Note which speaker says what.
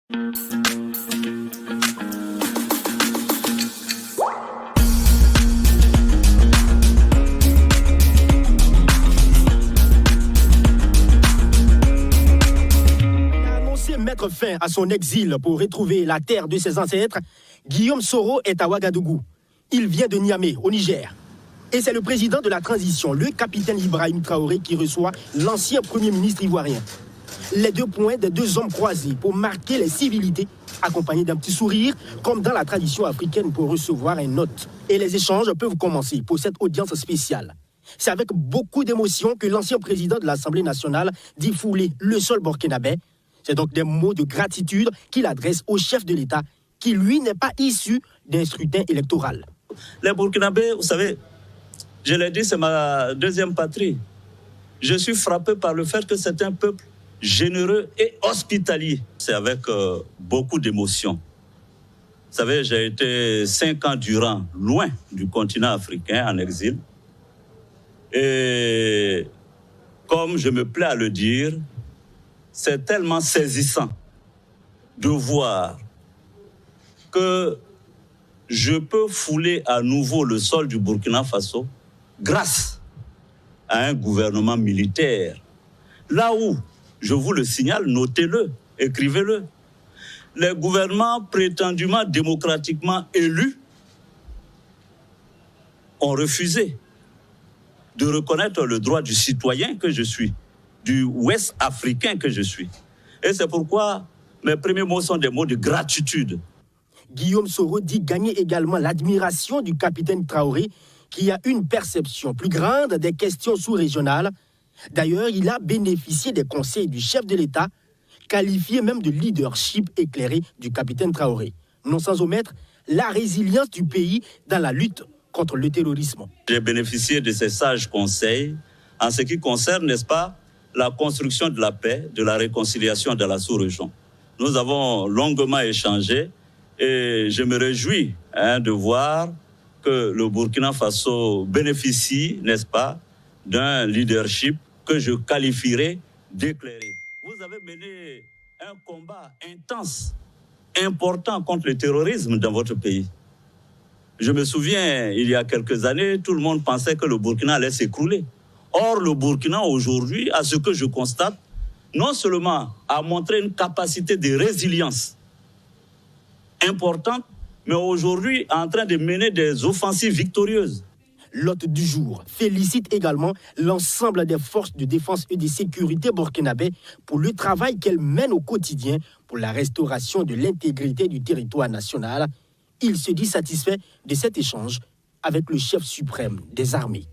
Speaker 1: Mettre fin à son exil pour retrouver la terre de ses ancêtres, Guillaume Soro est à Ouagadougou. Il vient de Niamey, au Niger. Et c'est le président de la transition, le capitaine Ibrahim Traoré, qui reçoit l'ancien premier ministre ivoirien. Les deux points des deux hommes croisés pour marquer les civilités, accompagnés d'un petit sourire, comme dans la tradition africaine pour recevoir un hôte. Et les échanges peuvent commencer pour cette audience spéciale. C'est avec beaucoup d'émotion que l'ancien président de l'Assemblée nationale dit fouler le sol burkinabé. C'est donc des mots de gratitude qu'il adresse au chef de l'État, qui lui n'est pas issu d'un scrutin électoral.
Speaker 2: Les Burkinabés, vous savez, je l'ai dit, c'est ma deuxième patrie. Je suis frappé par le fait que c'est un peuple généreux et hospitalier. C'est avec beaucoup d'émotion. Vous savez, j'ai été 5 ans durant, loin du continent africain, en exil. Et comme je me plais à le dire, c'est tellement saisissant de voir que je peux fouler à nouveau le sol du Burkina Faso grâce à un gouvernement militaire. Là où, je vous le signale, notez-le, écrivez-le, les gouvernements prétendument démocratiquement élus ont refusé de reconnaître le droit du citoyen que je suis, du Ouest africain que je suis. Et c'est pourquoi mes premiers mots sont des mots de gratitude.
Speaker 1: Guillaume Soro dit gagner également l'admiration du capitaine Traoré, qui a une perception plus grande des questions sous-régionales. D'ailleurs, il a bénéficié des conseils du chef de l'État, qualifié même de leadership éclairé du capitaine Traoré. Non sans omettre la résilience du pays dans la lutte contre le terrorisme.
Speaker 2: J'ai bénéficié de ces sages conseils en ce qui concerne, n'est-ce pas, la construction de la paix, de la réconciliation dans la sous-région. Nous avons longuement échangé et je me réjouis de voir que le Burkina Faso bénéficie, n'est-ce pas, d'un leadership que je qualifierais d'éclairé. Vous avez mené un combat intense, important contre le terrorisme dans votre pays. Je me souviens, il y a quelques années, tout le monde pensait que le Burkina allait s'écrouler. Or, le Burkina, aujourd'hui, à ce que je constate, non seulement a montré une capacité de résilience importante, mais aujourd'hui est en train de mener des offensives victorieuses.
Speaker 1: L'hôte du jour félicite également l'ensemble des forces de défense et de sécurité burkinabé pour le travail qu'elles mènent au quotidien pour la restauration de l'intégrité du territoire national. Il se dit satisfait de cet échange avec le chef suprême des armées.